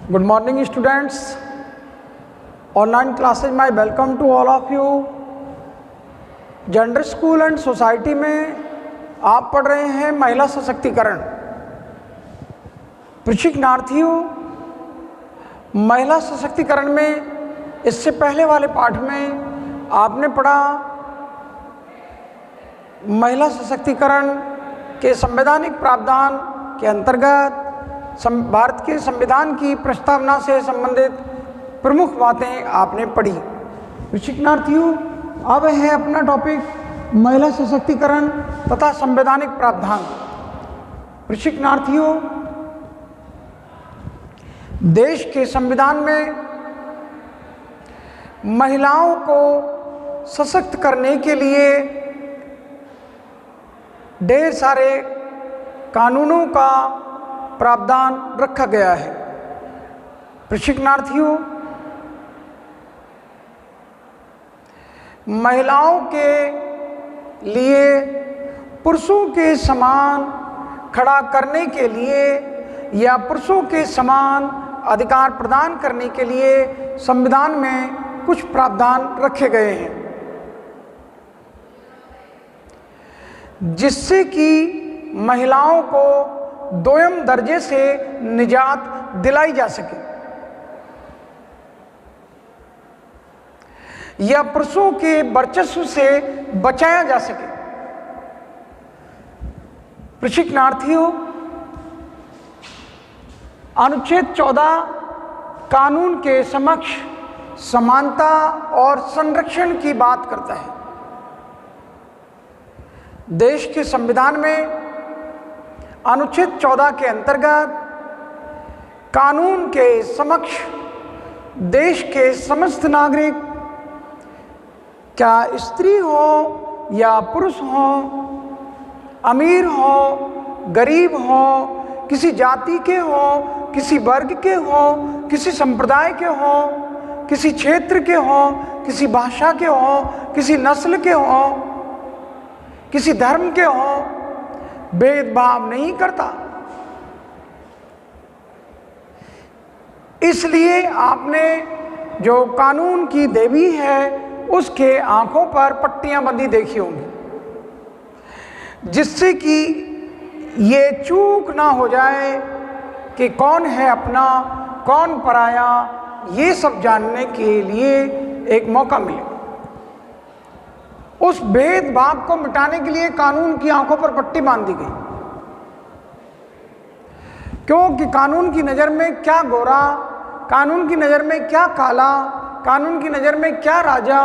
Good morning students. Online classes my welcome to all of you. Gender school and society में आप पढ़ रहे हैं महिला सशक्तिकरण। प्रशिक्षणार्थियों, महिला सशक्तिकरण में इससे पहले वाले पाठ में आपने पढ़ा महिला सशक्तिकरण के संवैधानिक प्रावधान के अंतर्गत भारत के संविधान की प्रस्तावना से संबंधित प्रमुख बातें आपने पढ़ी। प्रशिक्षणार्थियों, अब है अपना टॉपिक महिला सशक्तिकरण तथा संवैधानिक प्रावधान। प्रशिक्षणार्थियों, देश के संविधान में महिलाओं को सशक्त करने के लिए ढेर सारे कानूनों का प्रावधान रखा गया है। प्रशिक्षणार्थियों, महिलाओं के लिए पुरुषों के समान खड़ा करने के लिए या पुरुषों के समान अधिकार प्रदान करने के लिए संविधान में कुछ प्रावधान रखे गए हैं, जिससे कि महिलाओं को दोयम दर्जे से निजात दिलाई जा सके या पुरुषों के वर्चस्व से बचाया जा सके। प्रशिक्षणार्थियों, अनुच्छेद 14 कानून के समक्ष समानता और संरक्षण की बात करता है। देश के संविधान में अनुच्छेद 14 के अंतर्गत कानून के समक्ष देश के समस्त नागरिक, क्या स्त्री हो या पुरुष हो, अमीर हो, गरीब हो, किसी जाति के हो, किसी वर्ग के हो, किसी संप्रदाय के हो, किसी क्षेत्र के हो, किसी भाषा के हो, किसी नस्ल के हो, किसी धर्म के हो, भेदभाव नहीं करता। इसलिए आपने जो कानून की देवी है उसके आंखों पर पट्टियां बंधी देखी होंगी, जिससे कि ये चूक ना हो जाए कि कौन है अपना कौन पराया, ये सब जानने के लिए एक मौका मिले। उस भेदभाव को मिटाने के लिए कानून की आंखों पर पट्टी बांध दी गई, क्योंकि कानून की नज़र में क्या गोरा, कानून की नज़र में क्या काला, कानून की नज़र में क्या राजा,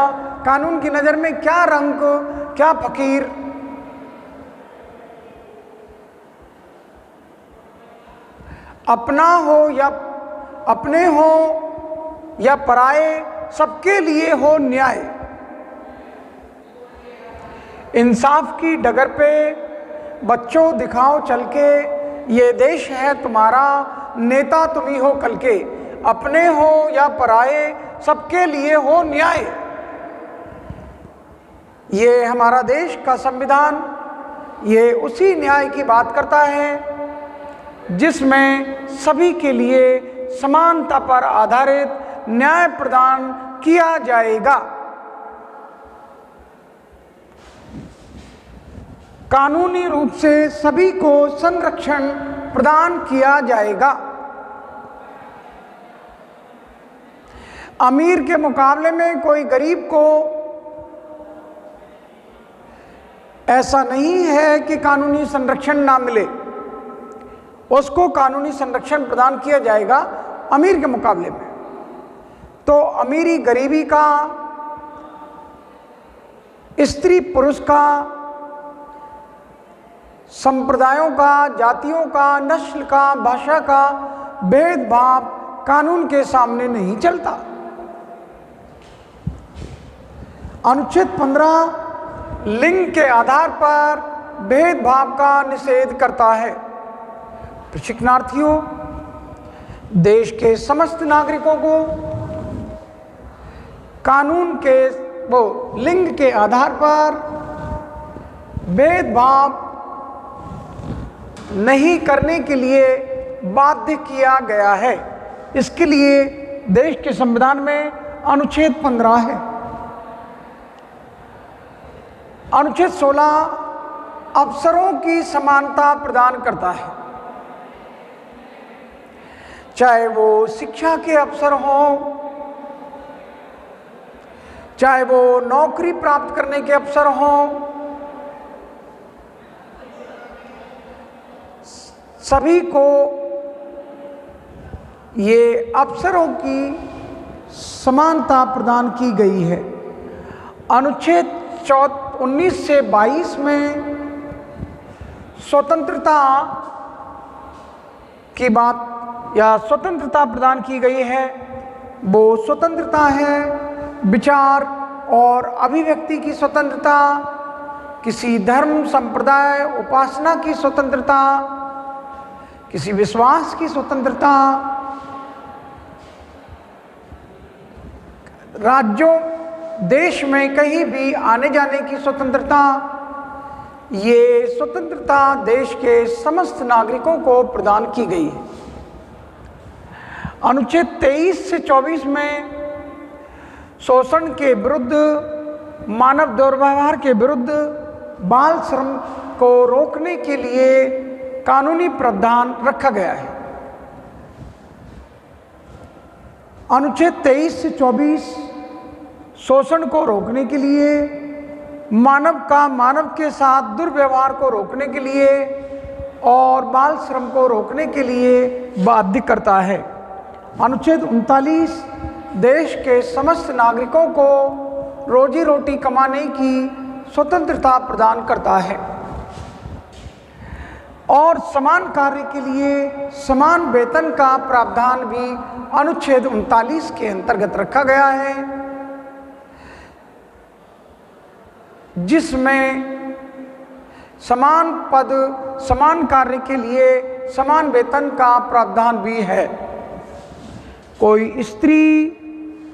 कानून की नज़र में क्या रंग, क्या फकीर, अपना हो या अपने हो या पराए, सबके लिए हो न्याय। इंसाफ की डगर पे बच्चों दिखाओ चल के, ये देश है तुम्हारा, नेता तुम ही हो कल के। अपने हो या पराए, सबके लिए हो न्याय। ये हमारा देश का संविधान ये उसी न्याय की बात करता है जिसमें सभी के लिए समानता पर आधारित न्याय प्रदान किया जाएगा। कानूनी रूप से सभी को संरक्षण प्रदान किया जाएगा। अमीर के मुकाबले में कोई गरीब को ऐसा नहीं है कि कानूनी संरक्षण ना मिले, उसको कानूनी संरक्षण प्रदान किया जाएगा अमीर के मुकाबले में। तो अमीरी गरीबी का, स्त्री पुरुष का, संप्रदायों का, जातियों का, नस्ल का, भाषा का भेदभाव कानून के सामने नहीं चलता। अनुच्छेद 15 लिंग के आधार पर भेदभाव का निषेध करता है। प्रशिक्षणार्थियों, देश के समस्त नागरिकों को कानून के लिंग के आधार पर भेदभाव नहीं करने के लिए बाध्य किया गया है। इसके लिए देश के संविधान में अनुच्छेद 15 है। अनुच्छेद 16 अवसरों की समानता प्रदान करता है, चाहे वो शिक्षा के अवसर हों, चाहे वो नौकरी प्राप्त करने के अवसर हों, सभी को ये अवसरों की समानता प्रदान की गई है। अनुच्छेद 19 से 22 में स्वतंत्रता की बात या स्वतंत्रता प्रदान की गई है। वो स्वतंत्रता है विचार और अभिव्यक्ति की स्वतंत्रता, किसी धर्म संप्रदाय उपासना की स्वतंत्रता, किसी विश्वास की स्वतंत्रता, राज्यों देश में कहीं भी आने जाने की स्वतंत्रता। ये स्वतंत्रता देश के समस्त नागरिकों को प्रदान की गई है। अनुच्छेद 23 से 24 में शोषण के विरुद्ध, मानव दुर्व्यवहार के विरुद्ध, बाल श्रम को रोकने के लिए कानूनी प्रावधान रखा गया है। अनुच्छेद 23 से 24 शोषण को रोकने के लिए, मानव के साथ दुर्व्यवहार को रोकने के लिए और बाल श्रम को रोकने के लिए बाध्य करता है। अनुच्छेद 39 देश के समस्त नागरिकों को रोजी रोटी कमाने की स्वतंत्रता प्रदान करता है और समान कार्य के लिए समान वेतन का प्रावधान भी अनुच्छेद 39 के अंतर्गत रखा गया है, जिसमें समान पद समान कार्य के लिए समान वेतन का प्रावधान भी है। कोई स्त्री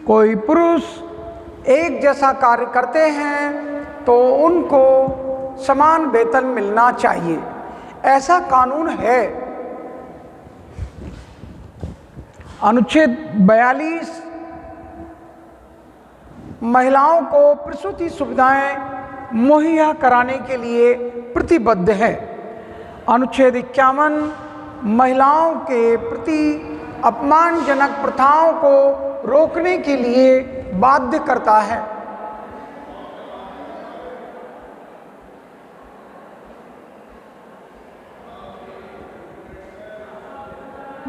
कोई पुरुष एक जैसा कार्य करते हैं तो उनको समान वेतन मिलना चाहिए, ऐसा कानून है। अनुच्छेद 42 महिलाओं को प्रसूति सुविधाएं मुहैया कराने के लिए प्रतिबद्ध है। अनुच्छेद 51 महिलाओं के प्रति अपमानजनक प्रथाओं को रोकने के लिए बाध्य करता है।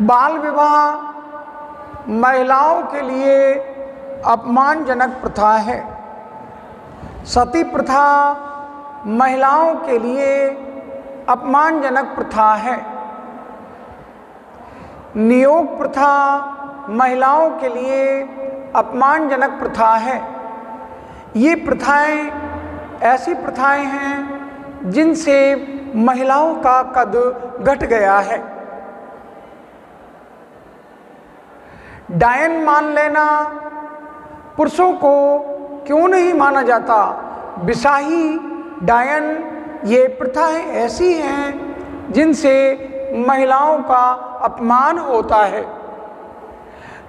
बाल विवाह महिलाओं के लिए अपमानजनक प्रथा है। सती प्रथा महिलाओं के लिए अपमानजनक प्रथा है। नियोग प्रथा महिलाओं के लिए अपमानजनक प्रथा है। ये प्रथाएं ऐसी प्रथाएं हैं जिनसे महिलाओं का कद घट गया है। डायन मान लेना पुरुषों को क्यों नहीं माना जाता? बिसाही, डायन, ये प्रथाएं ऐसी हैं जिनसे महिलाओं का अपमान होता है।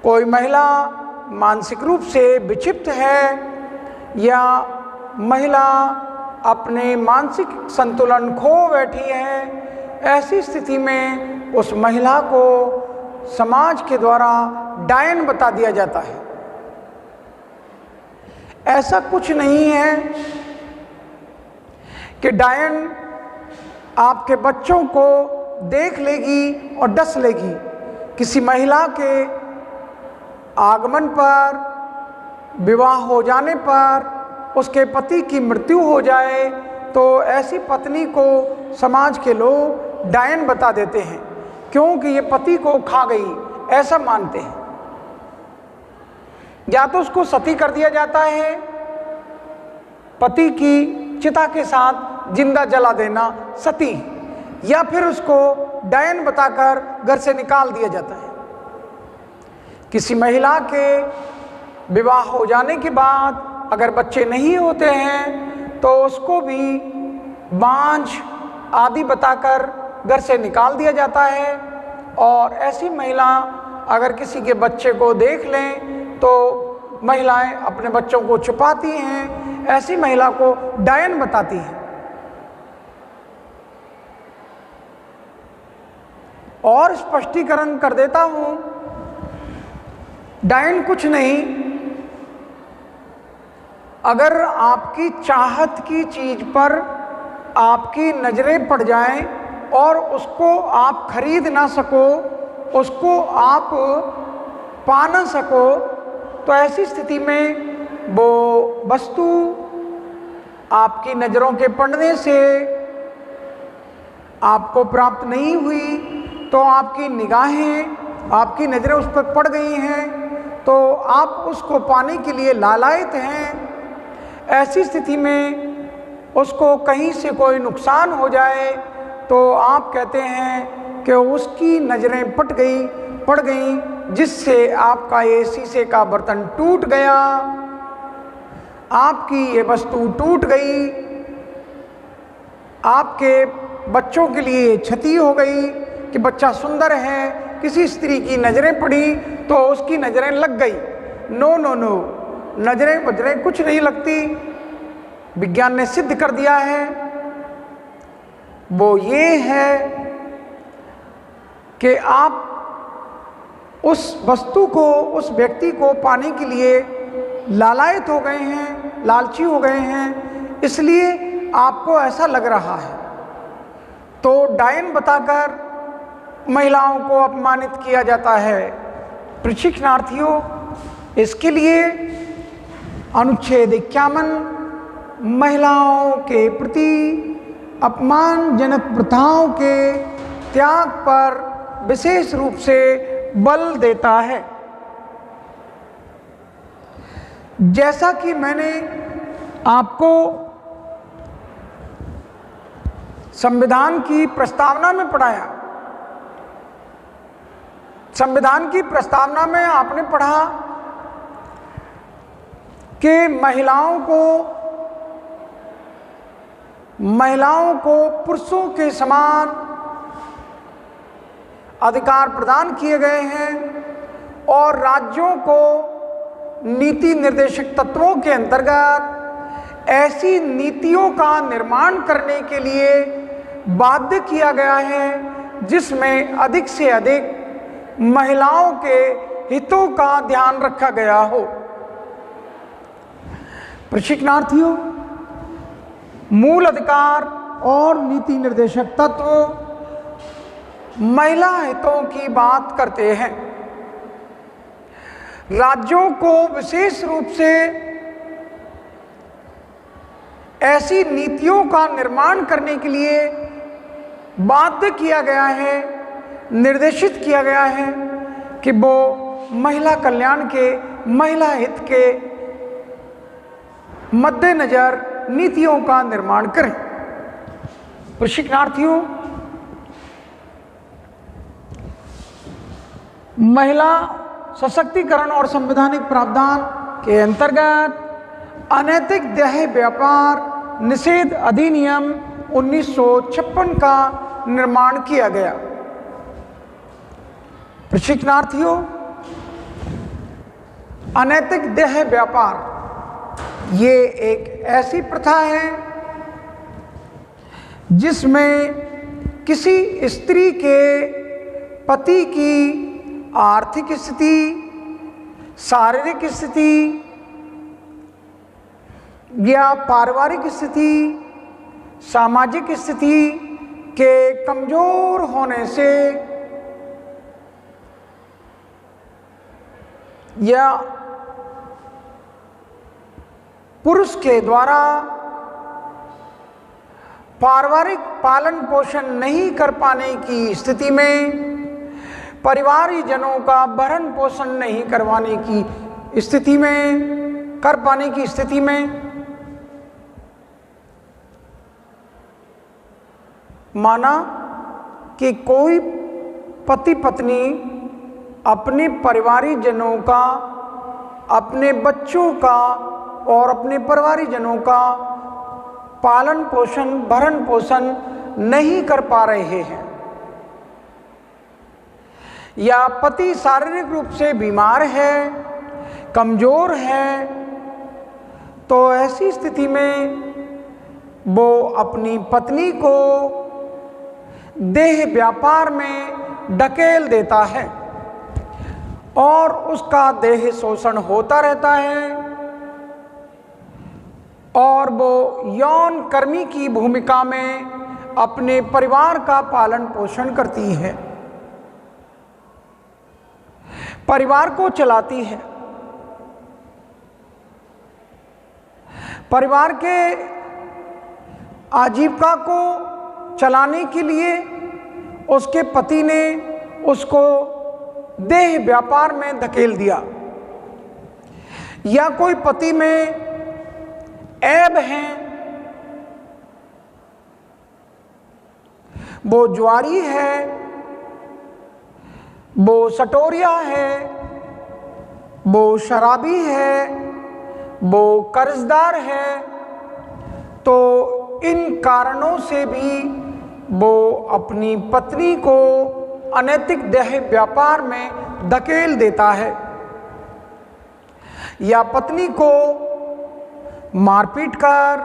कोई महिला मानसिक रूप से विक्षिप्त है या महिला अपने मानसिक संतुलन खो बैठी है, ऐसी स्थिति में उस महिला को समाज के द्वारा डायन बता दिया जाता है। ऐसा कुछ नहीं है कि डायन आपके बच्चों को देख लेगी और डस लेगी। किसी महिला के आगमन पर, विवाह हो जाने पर, उसके पति की मृत्यु हो जाए तो ऐसी पत्नी को समाज के लोग डायन बता देते हैं, क्योंकि ये पति को खा गई, ऐसा मानते हैं। या तो उसको सती कर दिया जाता है, पति की चिता के साथ जिंदा जला देना सती, या फिर उसको डायन बताकर घर से निकाल दिया जाता है। किसी महिला के विवाह हो जाने के बाद अगर बच्चे नहीं होते हैं तो उसको भी बांझ आदि बताकर घर से निकाल दिया जाता है और ऐसी महिला अगर किसी के बच्चे को देख लें तो महिलाएं अपने बच्चों को छुपाती हैं, ऐसी महिला को डायन बताती हैं। और स्पष्टीकरण कर देता हूं, डायन कुछ नहीं, अगर आपकी चाहत की चीज पर आपकी नजरें पड़ जाएं और उसको आप खरीद ना सको, उसको आप पा ना सको, तो ऐसी स्थिति में वो वस्तु आपकी नजरों के पड़ने से आपको प्राप्त नहीं हुई, तो आपकी निगाहें, आपकी नजरें उस पर पड़ गई हैं, तो आप उसको पाने के लिए लालायित हैं। ऐसी स्थिति में उसको कहीं से कोई नुकसान हो जाए तो आप कहते हैं कि उसकी नजरें पड़ गई, जिससे आपका ये शीशे का बर्तन टूट गया, आपकी ये वस्तु टूट गई, आपके बच्चों के लिए क्षति हो गई कि बच्चा सुंदर है, किसी स्त्री की नजरें पड़ी तो उसकी नजरें लग गई। नो नो नो, नजरें वजरें कुछ नहीं लगती। विज्ञान ने सिद्ध कर दिया है, वो ये है कि आप उस वस्तु को, उस व्यक्ति को पाने के लिए लालायित हो गए हैं, लालची हो गए हैं, इसलिए आपको ऐसा लग रहा है। तो डायन बताकर महिलाओं को अपमानित किया जाता है। प्रशिक्षणार्थियों, इसके लिए अनुच्छेद 51 महिलाओं के प्रति अपमानजनक प्रथाओं के त्याग पर विशेष रूप से बल देता है। जैसा कि मैंने आपको संविधान की प्रस्तावना में पढ़ाया, संविधान की प्रस्तावना में आपने पढ़ा कि महिलाओं को पुरुषों के समान अधिकार प्रदान किए गए हैं और राज्यों को नीति निर्देशक तत्वों के अंतर्गत ऐसी नीतियों का निर्माण करने के लिए बाध्य किया गया है जिसमें अधिक से अधिक महिलाओं के हितों का ध्यान रखा गया हो। प्रशिक्षणार्थियों, मूल अधिकार और नीति निर्देशक तत्व महिला हितों की बात करते हैं। राज्यों को विशेष रूप से ऐसी नीतियों का निर्माण करने के लिए बाध्य किया गया है, निर्देशित किया गया है कि वो महिला कल्याण के, महिला हित के मद्देनजर नीतियों का निर्माण करें। प्रशिक्षणार्थियों, महिला सशक्तिकरण और संवैधानिक प्रावधान के अंतर्गत अनैतिक देह व्यापार निषेध अधिनियम 1956 का निर्माण किया गया। प्रशिक्षणार्थियों, अनैतिक देह व्यापार ये एक ऐसी प्रथा है जिसमें किसी स्त्री के पति की आर्थिक स्थिति, शारीरिक स्थिति या पारिवारिक स्थिति, सामाजिक स्थिति के कमजोर होने से या पुरुष के द्वारा पारिवारिक पालन पोषण नहीं कर पाने की स्थिति में, परिवारजनों का भरण पोषण नहीं करवाने की स्थिति में, कर पाने की स्थिति में माना कि कोई पति पत्नी अपने परिवारजनों का, अपने बच्चों का और अपने परिवारजनों का पालन पोषण, भरण पोषण नहीं कर पा रहे हैं। या पति शारीरिक रूप से बीमार है, कमजोर है, तो ऐसी स्थिति में वो अपनी पत्नी को देह व्यापार में ढकेल देता है और उसका देह शोषण होता रहता है और वो यौन कर्मी की भूमिका में अपने परिवार का पालन पोषण करती है, परिवार को चलाती है। परिवार के आजीविका को चलाने के लिए उसके पति ने उसको देह व्यापार में धकेल दिया, या कोई पति में ऐब हैं, वो जुआरी है, वो सटोरिया है, वो शराबी है, वो कर्जदार है, तो इन कारणों से भी वो अपनी पत्नी को अनैतिक देह व्यापार में धकेल देता है, या पत्नी को मारपीट कर,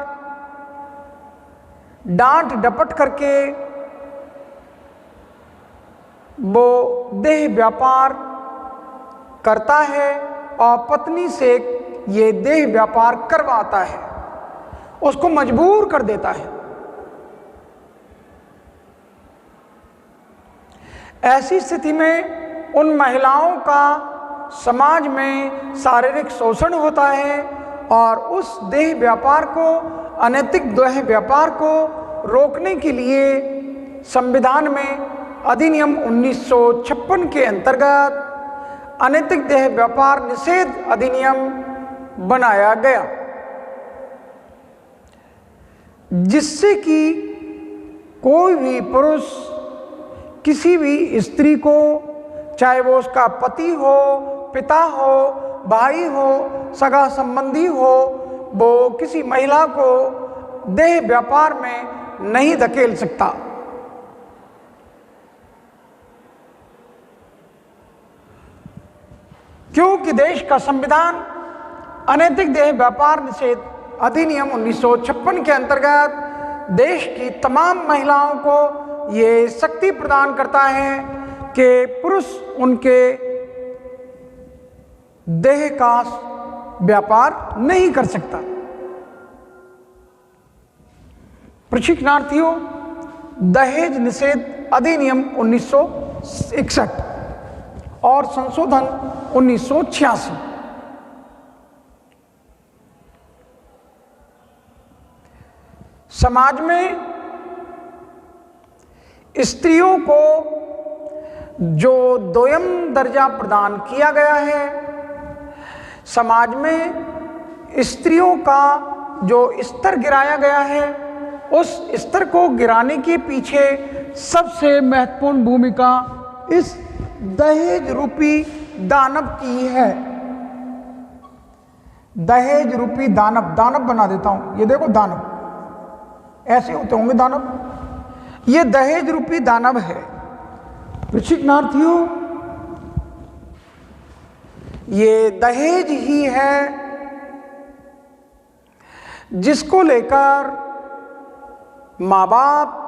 डांट डपट करके वो देह व्यापार करता है और पत्नी से ये देह व्यापार करवाता है, उसको मजबूर कर देता है। ऐसी स्थिति में उन महिलाओं का समाज में शारीरिक शोषण होता है और उस देह व्यापार को, अनैतिक देह व्यापार को रोकने के लिए संविधान में अधिनियम 1956 के अंतर्गत अनैतिक देह व्यापार निषेध अधिनियम बनाया गया, जिससे कि कोई भी पुरुष किसी भी स्त्री को, चाहे वो उसका पति हो, पिता हो, भाई हो, सगा संबंधी हो, वो किसी महिला को देह व्यापार में नहीं धकेल सकता। क्योंकि देश का संविधान अनैतिक देह व्यापार निषेध अधिनियम 1956 के अंतर्गत देश की तमाम महिलाओं को ये शक्ति प्रदान करता है कि पुरुष उनके देह का व्यापार नहीं कर सकता। प्रशिक्षणार्थियों, दहेज निषेध अधिनियम 1961 और संशोधन 1986 समाज में स्त्रियों को जो दोयम दर्जा प्रदान किया गया है, समाज में स्त्रियों का जो स्तर गिराया गया है, उस स्तर को गिराने के पीछे सबसे महत्वपूर्ण भूमिका इस दहेज रूपी दानव की है। दहेज रूपी दानव, दानव बना देता हूं, ये देखो दानव ऐसे होते होंगे दानव, ये दहेज रूपी दानव है। प्रशिक्षणार्थियों, ये दहेज ही है जिसको लेकर माँ बाप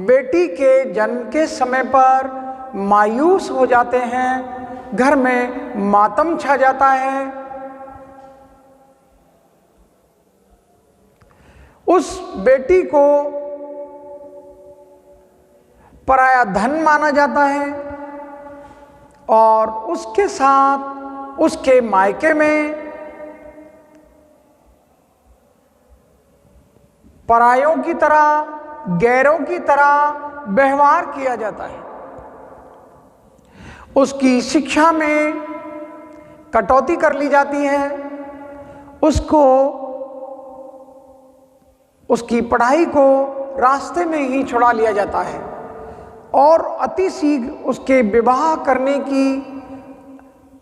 बेटी के जन्म के समय पर मायूस हो जाते हैं, घर में मातम छा जाता है, उस बेटी को पराया धन माना जाता है और उसके साथ उसके मायके में परायों की तरह, गैरों की तरह व्यवहार किया जाता है। उसकी शिक्षा में कटौती कर ली जाती है, उसको, उसकी पढ़ाई को रास्ते में ही छुड़ा लिया जाता है और अति शीघ्र उसके विवाह करने की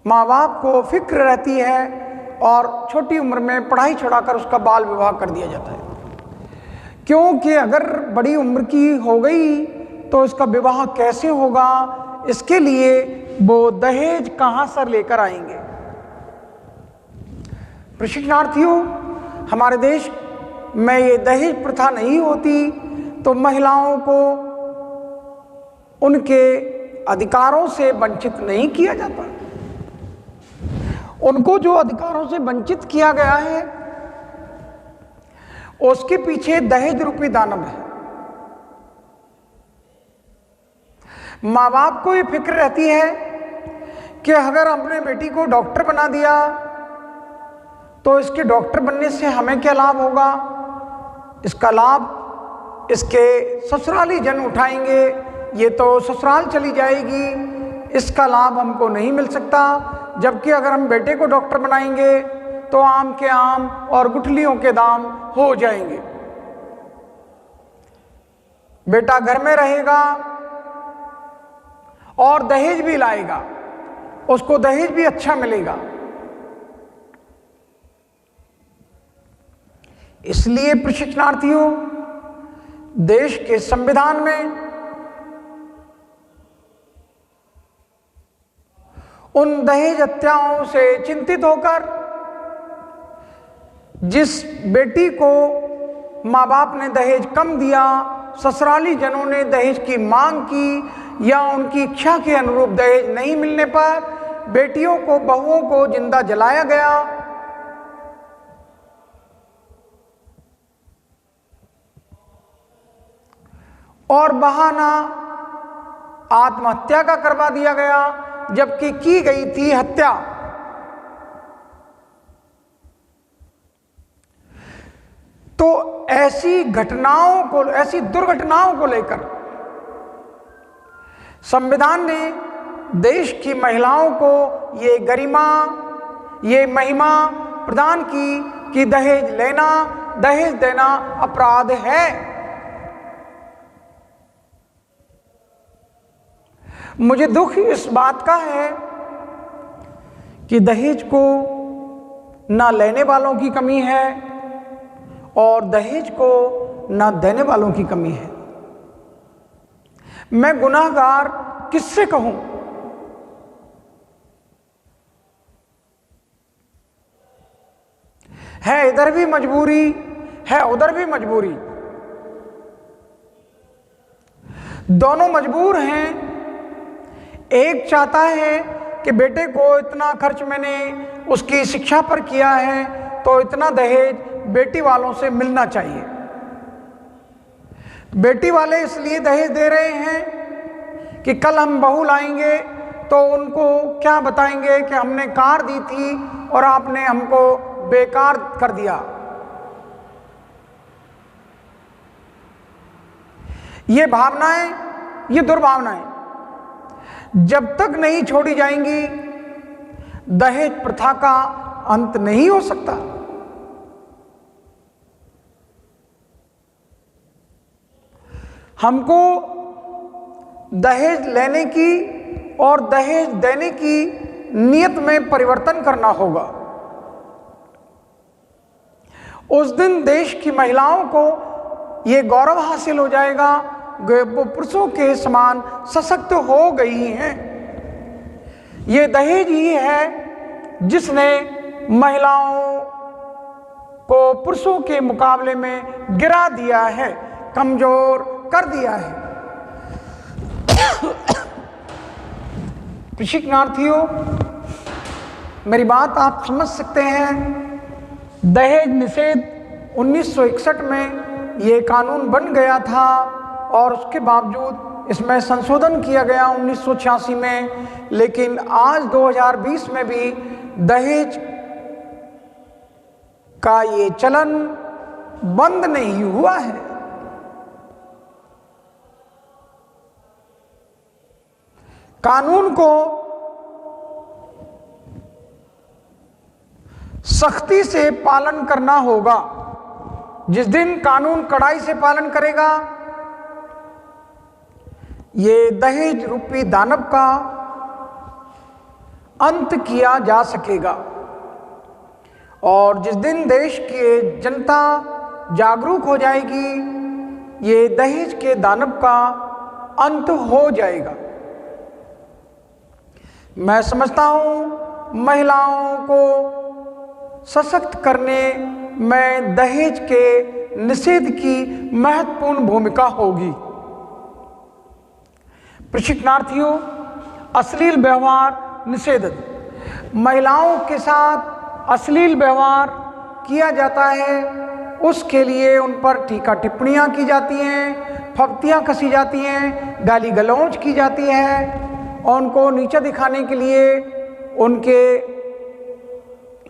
माँ बाप को फिक्र रहती है और छोटी उम्र में पढ़ाई छुड़ाकर उसका बाल विवाह कर दिया जाता है। क्योंकि अगर बड़ी उम्र की हो गई तो इसका विवाह कैसे होगा, इसके लिए वो दहेज कहां से लेकर आएंगे। प्रशिक्षणार्थियों, हमारे देश में ये दहेज प्रथा नहीं होती तो महिलाओं को उनके अधिकारों से वंचित नहीं किया जाता। उनको जो अधिकारों से वंचित किया गया है उसके पीछे दहेज रूपी दानव है। माँ बाप को ये फिक्र रहती है कि अगर हमने बेटी को डॉक्टर बना दिया तो इसके डॉक्टर बनने से हमें क्या लाभ होगा, इसका लाभ इसके ससुराली जन उठाएंगे, ये तो ससुराल चली जाएगी, इसका लाभ हमको नहीं मिल सकता। जबकि अगर हम बेटे को डॉक्टर बनाएंगे तो आम के आम और गुठलियों के दाम हो जाएंगे। बेटा घर में रहेगा और दहेज भी लाएगा, उसको दहेज भी अच्छा मिलेगा। इसलिए प्रशिक्षणार्थियों, देश के संविधान में उन दहेज हत्याओं से चिंतित होकर जिस बेटी को माँ बाप ने दहेज कम दिया, ससुराली जनों ने दहेज की मांग की या उनकी इच्छा के अनुरूप दहेज नहीं मिलने पर बेटियों को, बहुओं को जिंदा जलाया गया। और बहाना आत्महत्या का करवा दिया गया, जबकि की गई थी हत्या। तो ऐसी घटनाओं को, ऐसी दुर्घटनाओं को लेकर संविधान ने देश की महिलाओं को ये गरिमा, ये महिमा प्रदान की कि दहेज लेना, दहेज देना अपराध है। मुझे दुख इस बात का है कि दहेज को ना लेने वालों की कमी है और दहेज को ना देने वालों की कमी है। मैं गुनाहगार किससे कहूं? है इधर भी मजबूरी, है उधर भी मजबूरी, दोनों मजबूर हैं। एक चाहता है कि बेटे को इतना खर्च मैंने उसकी शिक्षा पर किया है तो इतना दहेज बेटी वालों से मिलना चाहिए। बेटी वाले इसलिए दहेज दे रहे हैं कि कल हम बहू लाएंगे तो उनको क्या बताएंगे कि हमने कार दी थी और आपने हमको बेकार कर दिया। ये भावनाएं, ये दुर्भावनाएं जब तक नहीं छोड़ी जाएंगी, दहेज प्रथा का अंत नहीं हो सकता। हमको दहेज लेने की और दहेज देने की नीयत में परिवर्तन करना होगा। उस दिन देश की महिलाओं को ये गौरव हासिल हो जाएगा, वो पुरुषों के समान सशक्त हो गई हैं। ये दहेज ही है जिसने महिलाओं को पुरुषों के मुकाबले में गिरा दिया है, कमजोर कर दिया है। प्रशिक्षणार्थियों, मेरी बात आप समझ सकते हैं। दहेज निषेध 1961 में ये कानून बन गया था और उसके बावजूद इसमें संशोधन किया गया 1986 में, लेकिन आज 2020 में भी दहेज का ये चलन बंद नहीं हुआ है। कानून को सख्ती से पालन करना होगा। जिस दिन कानून कड़ाई से पालन करेगा, ये दहेज रूपी दानव का अंत किया जा सकेगा। और जिस दिन देश की जनता जागरूक हो जाएगी, ये दहेज के दानव का अंत हो जाएगा। मैं समझता हूँ महिलाओं को सशक्त करने में दहेज के निषेध की महत्वपूर्ण भूमिका होगी। प्रशिक्षणार्थियों, अश्लील व्यवहार निषेध। महिलाओं के साथ अश्लील व्यवहार किया जाता है, उसके लिए उन पर टीका टिप्पणियाँ की जाती हैं, फप्तियाँ कसी जाती हैं, गाली गलौज की जाती है और उनको नीचा दिखाने के लिए उनके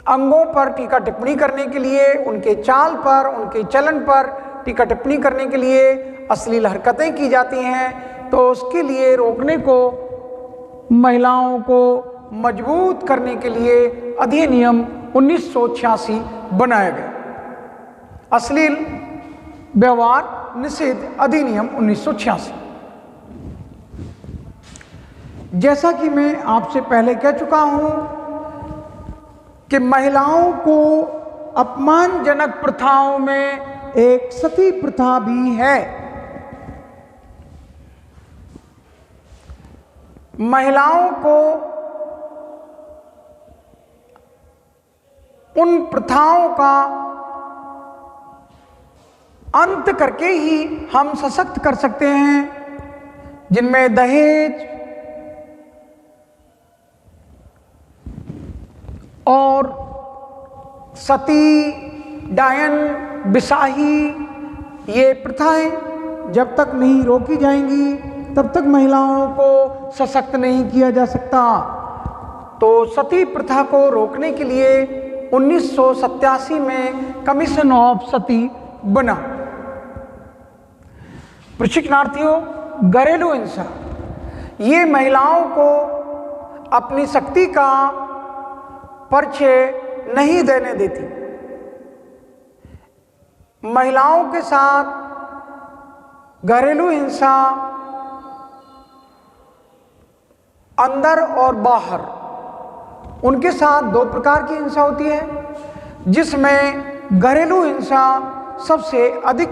अंगों पर टीका टिप्पणी करने के लिए, उनके चाल पर, उनके चलन पर टीका टिप्पणी करने के लिए अश्लील हरकतें की जाती हैं। तो उसके लिए रोकने को, महिलाओं को मजबूत करने के लिए अधिनियम 1986 बनाया गया। अश्लील व्यवहार निषेध अधिनियम 1986। जैसा कि मैं आपसे पहले कह चुका हूं कि महिलाओं को अपमानजनक प्रथाओं में एक सती प्रथा भी है। महिलाओं को उन प्रथाओं का अंत करके ही हम सशक्त कर सकते हैं, जिनमें दहेज और सती, डायन, बिसाही, ये प्रथाएं जब तक नहीं रोकी जाएंगी तब तक महिलाओं को सशक्त नहीं किया जा सकता। तो सती प्रथा को रोकने के लिए 1987 में कमीशन ऑफ सती बना। प्रशिक्षणार्थियों, घरेलू हिंसा ये महिलाओं को अपनी शक्ति का परिचय नहीं देने देती। महिलाओं के साथ घरेलू हिंसा अंदर और बाहर, उनके साथ दो प्रकार की हिंसा होती है, जिसमें घरेलू हिंसा सबसे अधिक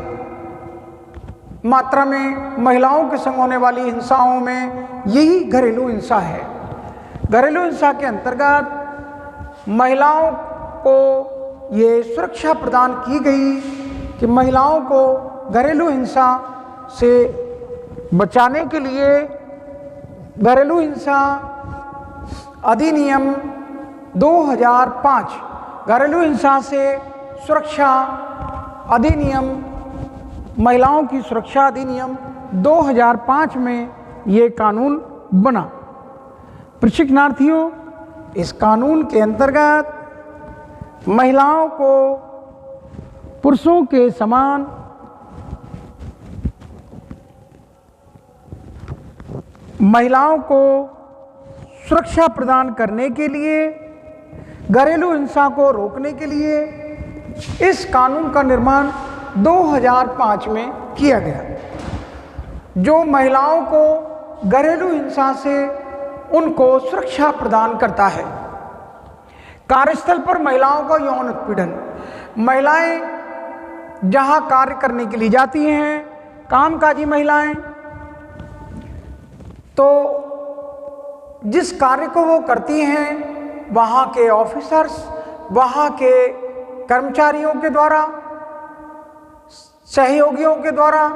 मात्रा में महिलाओं के संग होने वाली हिंसाओं में यही घरेलू हिंसा है। घरेलू हिंसा के अंतर्गत महिलाओं को ये सुरक्षा प्रदान की गई कि महिलाओं को घरेलू हिंसा से बचाने के लिए घरेलू हिंसा अधिनियम 2005, घरेलू हिंसा से सुरक्षा अधिनियम, महिलाओं की सुरक्षा अधिनियम 2005 में ये कानून बना। प्रशिक्षणार्थियों, इस कानून के अंतर्गत महिलाओं को पुरुषों के समान महिलाओं को सुरक्षा प्रदान करने के लिए, घरेलू हिंसा को रोकने के लिए इस कानून का निर्माण 2005 में किया गया, जो महिलाओं को घरेलू हिंसा से उनको सुरक्षा प्रदान करता है। कार्यस्थल पर महिलाओं का यौन उत्पीड़न। महिलाएं जहां कार्य करने के लिए जाती हैं, कामकाजी महिलाएं, तो जिस कार्य को वो करती हैं वहाँ के ऑफिसर्स, वहाँ के कर्मचारियों के द्वारा, सहयोगियों के द्वारा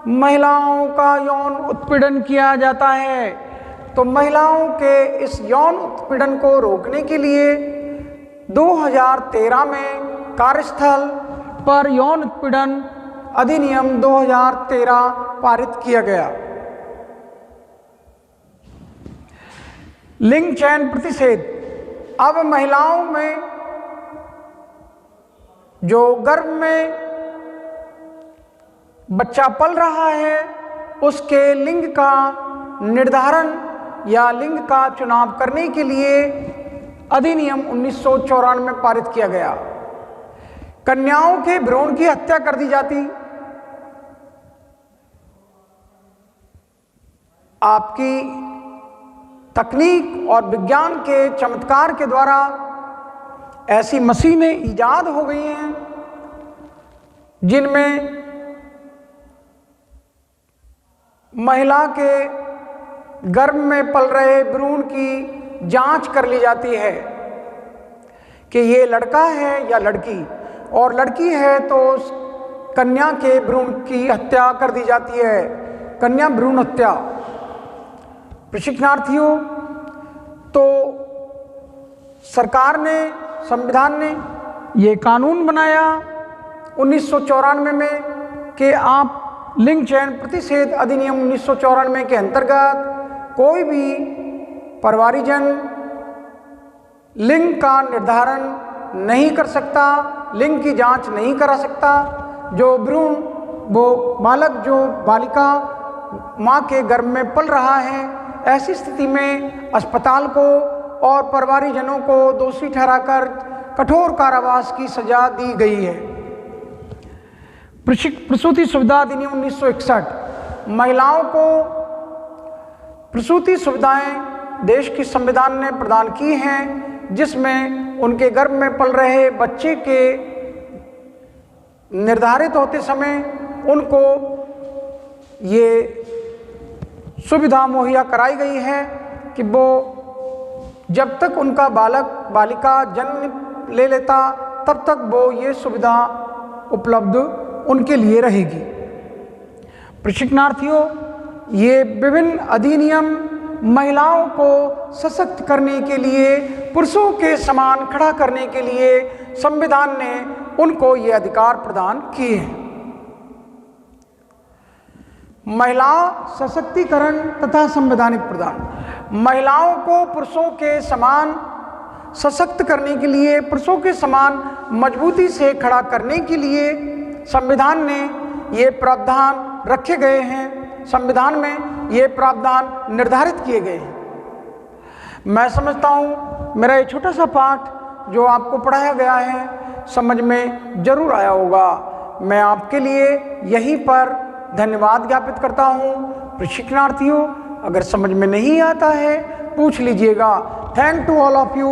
महिलाओं का यौन उत्पीड़न किया जाता है। तो महिलाओं के इस यौन उत्पीड़न को रोकने के लिए 2013 में कार्यस्थल पर यौन उत्पीड़न अधिनियम 2013 पारित किया गया। लिंग चयन प्रतिषेध। अब महिलाओं में जो गर्भ में बच्चा पल रहा है उसके लिंग का निर्धारण या लिंग का चुनाव करने के लिए अधिनियम 1994 में पारित किया गया। कन्याओं के भ्रूण की हत्या कर दी जाती। आपकी तकनीक और विज्ञान के चमत्कार के द्वारा ऐसी मशीनें ईजाद हो गई हैं जिनमें महिला के गर्भ में पल रहे भ्रूण की जांच कर ली जाती है कि ये लड़का है या लड़की, और लड़की है तो उस कन्या के भ्रूण की हत्या कर दी जाती है, कन्या भ्रूण हत्या। प्रशिक्षणार्थियों, तो सरकार ने, संविधान ने ये कानून बनाया 1994 में कि आप लिंग चयन प्रतिषेध अधिनियम 1994 के अंतर्गत कोई भी परिवारीजन लिंग का निर्धारण नहीं कर सकता, लिंग की जांच नहीं करा सकता। जो भ्रूण, वो बालक, जो बालिका मां के गर्भ में पल रहा है, ऐसी स्थिति में अस्पताल को और परिवारीजनों को दोषी ठहराकर कठोर कारावास की सजा दी गई है। प्रसूति सुविधा अधिनियम 1961, महिलाओं को प्रसूति सुविधाएं देश की संविधान ने प्रदान की हैं, जिसमें उनके गर्भ में पल रहे बच्चे के निर्धारित होते समय उनको ये सुविधा मुहैया कराई गई है कि वो जब तक उनका बालक बालिका जन्म ले लेता तब तक वो ये सुविधा उपलब्ध उनके लिए रहेगी। प्रशिक्षणार्थियों, ये विभिन्न अधिनियम महिलाओं को सशक्त करने के लिए, पुरुषों के समान खड़ा करने के लिए संविधान ने उनको ये अधिकार प्रदान किए हैं। महिला सशक्तिकरण तथा संवैधानिक प्रदान, महिलाओं को पुरुषों के समान सशक्त करने के लिए, पुरुषों के समान मजबूती से खड़ा करने के लिए संविधान ने ये प्रावधान रखे गए हैं, संविधान में ये प्रावधान निर्धारित किए गए हैं। मैं समझता हूँ मेरा ये छोटा सा पाठ जो आपको पढ़ाया गया है समझ में जरूर आया होगा। मैं आपके लिए यहीं पर धन्यवाद ज्ञापित करता हूँ। प्रशिक्षणार्थियों, अगर समझ में नहीं आता है पूछ लीजिएगा। Thank to all of you.